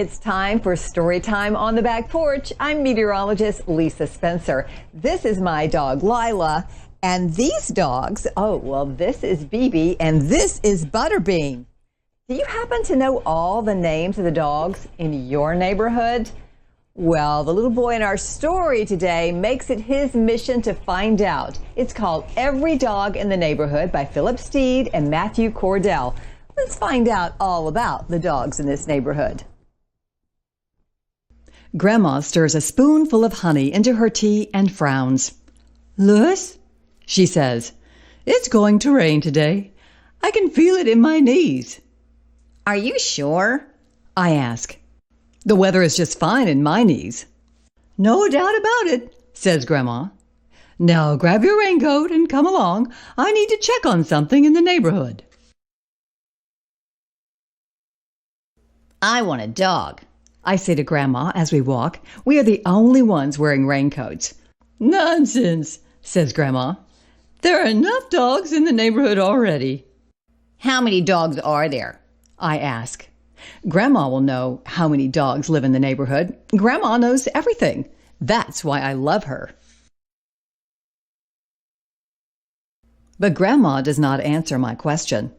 It's time for story time on the back porch. I'm meteorologist Lisa Spencer. This is my dog Lyla, and these dogs, this is Bebe and this is Butterbean. Do you happen to know all the names of the dogs in your neighborhood? Well, the little boy in our story today makes it his mission to find out. It's called Every Dog in the Neighborhood by Stead and Matthew Cordell. Let's find out all about the dogs in this neighborhood. Grandma stirs a spoonful of honey into her tea and frowns. "Louis," she says, "it's going to rain today. I can feel it in my knees." "Are you sure?" I ask. "The weather is just fine in my knees." "No doubt about it," says Grandma. "Now grab your raincoat and come along. I need to check on something in the neighborhood." "I want a dog," I say to Grandma as we walk. We are the only ones wearing raincoats. "Nonsense," says Grandma. "There are enough dogs in the neighborhood already." "How many dogs are there?" I ask. Grandma will know how many dogs live in the neighborhood. Grandma knows everything. That's why I love her. But Grandma does not answer my question.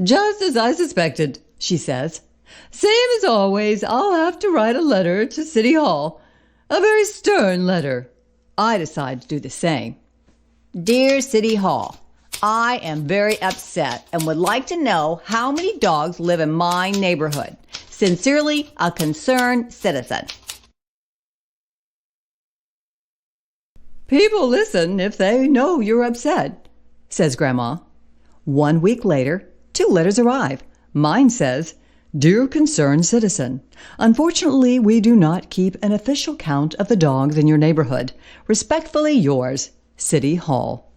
"Just as I suspected," she says. "Same as always, I'll have to write a letter to City Hall. A very stern letter." I decide to do the same. "Dear City Hall, I am very upset and would like to know how many dogs live in my neighborhood. Sincerely, a concerned citizen." "People listen if they know you're upset," says Grandma. 1 week later, 2 letters arrive. Mine says, "Dear concerned citizen, unfortunately we do not keep an official count of the dogs in your neighborhood. Respectfully yours, City Hall."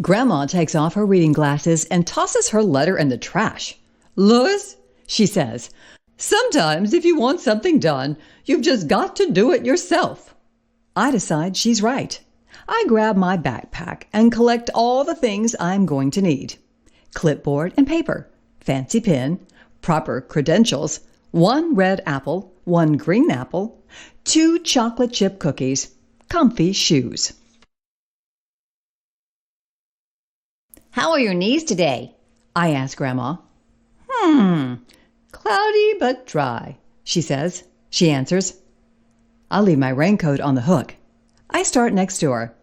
Grandma takes off her reading glasses and tosses her letter in the trash. "Louis," she says, "sometimes if you want something done, you've just got to do it yourself." I decide she's right. I grab my backpack and collect all the things I'm going to need. Clipboard and paper, fancy pen, proper credentials, 1 red apple, 1 green apple, 2 chocolate chip cookies, comfy shoes. "How are your knees today?" I ask Grandma. Cloudy but dry," she says. She answers. I leave my raincoat on the hook. I start next door.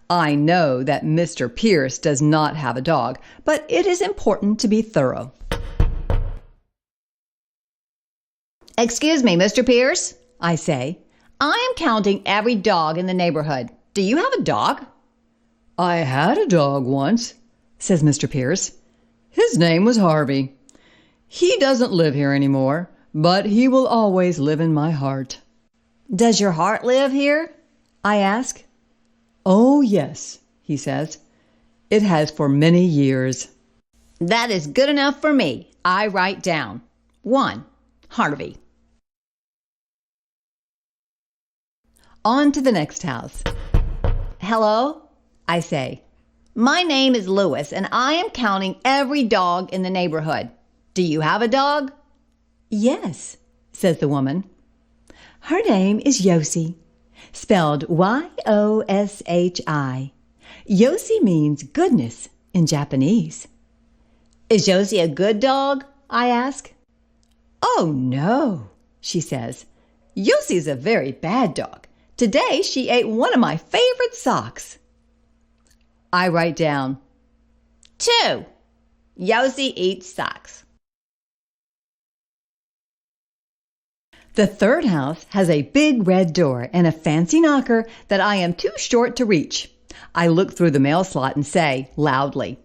I know that Mr. Pierce does not have a dog, but it is important to be thorough. "Excuse me, Mr. Pierce," I say. "I am counting every dog in the neighborhood. Do you have a dog?" "I had a dog once," says Mr. Pierce. "His name was Harvey. He doesn't live here anymore, but he will always live in my heart." "Does your heart live here?" I ask. "Oh, yes," he says. "It has for many years." "That is good enough for me." I write down 1. Harvey. On to the next house. "Hello?" I say. "My name is Louis, and I am counting every dog in the neighborhood. Do you have a dog?" "Yes," says the woman. "Her name is Yosi, spelled Y-O-S-H-I. Yosi means goodness in Japanese." "Is Josie a good dog?" I ask. "Oh, no," she says. "Yosie's a very bad dog. Today she ate one of my favorite socks." I write down 2. Josie eats socks. The third house has a big red door and a fancy knocker that I am too short to reach. I look through the mail slot and say loudly,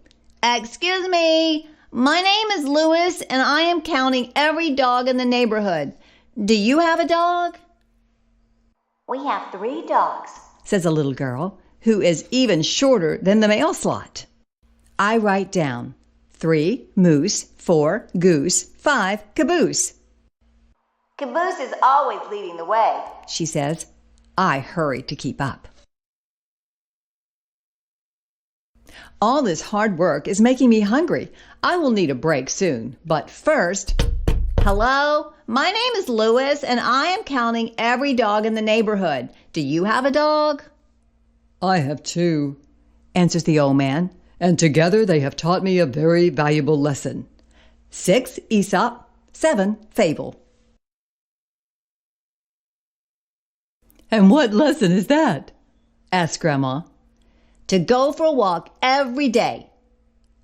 "Excuse me, my name is Louis and I am counting every dog in the neighborhood. Do you have a dog?" "We have 3 dogs," says a little girl who is even shorter than the mail slot. I write down 3 moose, 4 goose, 5 caboose. "Caboose is always leading the way," she says. I hurry to keep up. All this hard work is making me hungry. I will need a break soon, but first... Hello, my name is Louis, and I am counting every dog in the neighborhood. Do you have a dog? I have 2, answers the old man, and together they have taught me a very valuable lesson. 6 Aesop, 7 Fable. And what lesson is that? Asks Grandma. To go for a walk every day,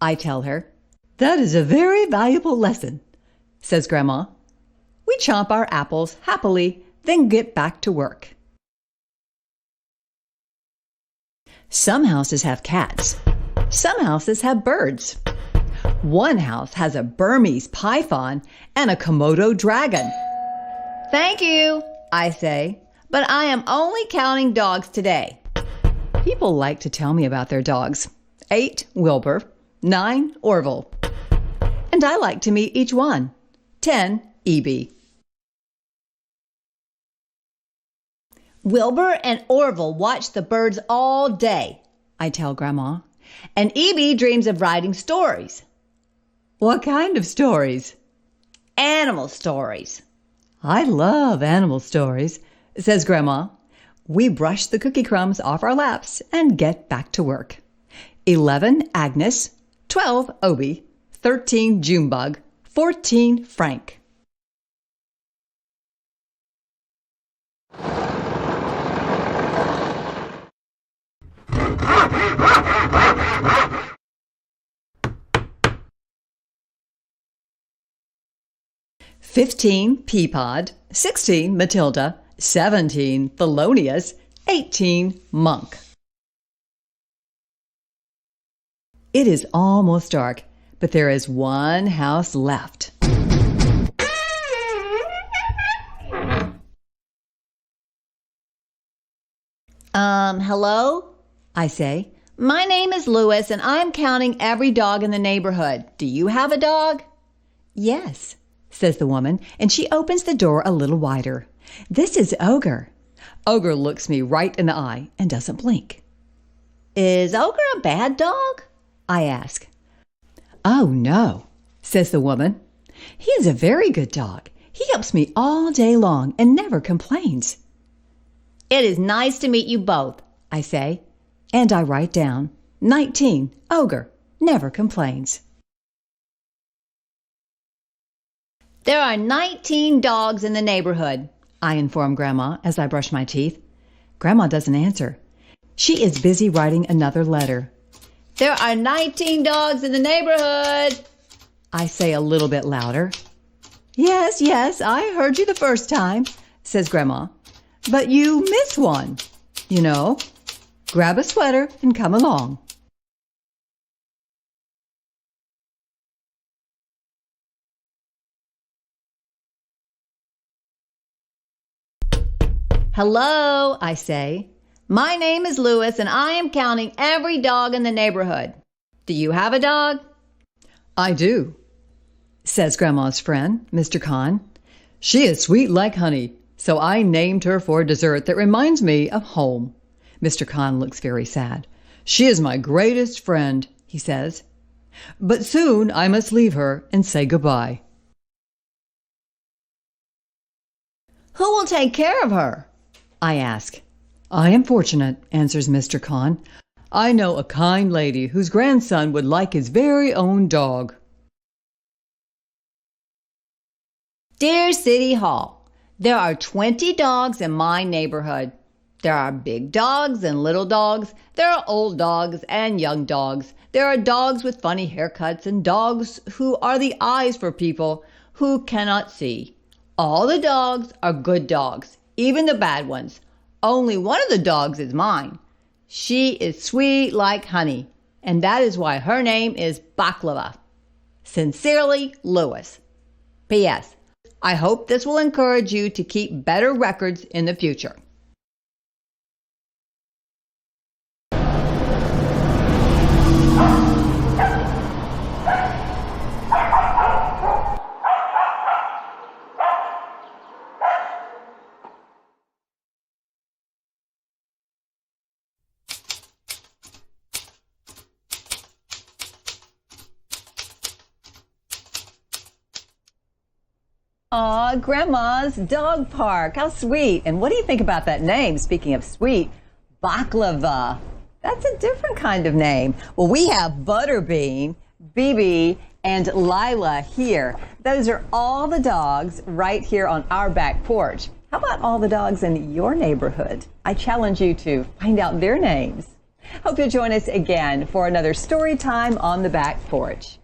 I tell her. That is a very valuable lesson, says Grandma. We chomp our apples happily, then get back to work. Some houses have cats. Some houses have birds. One house has a Burmese python and a Komodo dragon. Thank you, I say, but I am only counting dogs today. People like to tell me about their dogs. 8 Wilbur, 9 Orville. And I like to meet each one. 10 Eb. Wilbur and Orville watch the birds all day, I tell Grandma. And Eb dreams of writing stories. What kind of stories? Animal stories. I love animal stories, says Grandma. We brush the cookie crumbs off our laps and get back to work. 11 Agnes, 12 Obie, 13 Junebug, 14 Frank. "15 Peapod, 16 Matilda, 17 Thelonious, 18 Monk." It is almost dark, but there is one house left. Hello? I say. My name is Louis, and I'm counting every dog in the neighborhood. Do you have a dog? Yes, says the woman, and she opens the door a little wider. This is Ogre. Ogre looks me right in the eye and doesn't blink. Is Ogre a bad dog? I ask. Oh, no, says the woman. He is a very good dog. He helps me all day long and never complains. It is nice to meet you both, I say. And I write down 19 Ogre, never complains. There are 19 dogs in the neighborhood, I inform Grandma as I brush my teeth. Grandma doesn't answer. She is busy writing another letter. There are 19 dogs in the neighborhood, I say a little bit louder. Yes, yes, I heard you the first time, says Grandma. But you miss one, you know. Grab a sweater and come along. Hello, I say. My name is Louis, and I am counting every dog in the neighborhood. Do you have a dog? I do, says Grandma's friend, Mr. Kahn. She is sweet like honey, so I named her for a dessert that reminds me of home. Mr. Kahn looks very sad. She is my greatest friend, he says. But soon I must leave her and say goodbye. Who will take care of her? I ask. I am fortunate, answers Mr. Kahn. I know a kind lady whose grandson would like his very own dog. Dear City Hall, there are 20 dogs in my neighborhood. There are big dogs and little dogs. There are old dogs and young dogs. There are dogs with funny haircuts and dogs who are the eyes for people who cannot see. All the dogs are good dogs, even the bad ones. Only one of the dogs is mine. She is sweet like honey, and that is why her name is Baklava. Sincerely, Louis. P.S. I hope this will encourage you to keep better records in the future. Aw, Grandma's dog park. How sweet. And what do you think about that name? Speaking of sweet, Baklava. That's a different kind of name. Well, we have Butterbean, Bebe, and Lyla here. Those are all the dogs right here on our back porch. How about all the dogs in your neighborhood? I challenge you to find out their names. Hope you'll join us again for another story time on the back porch.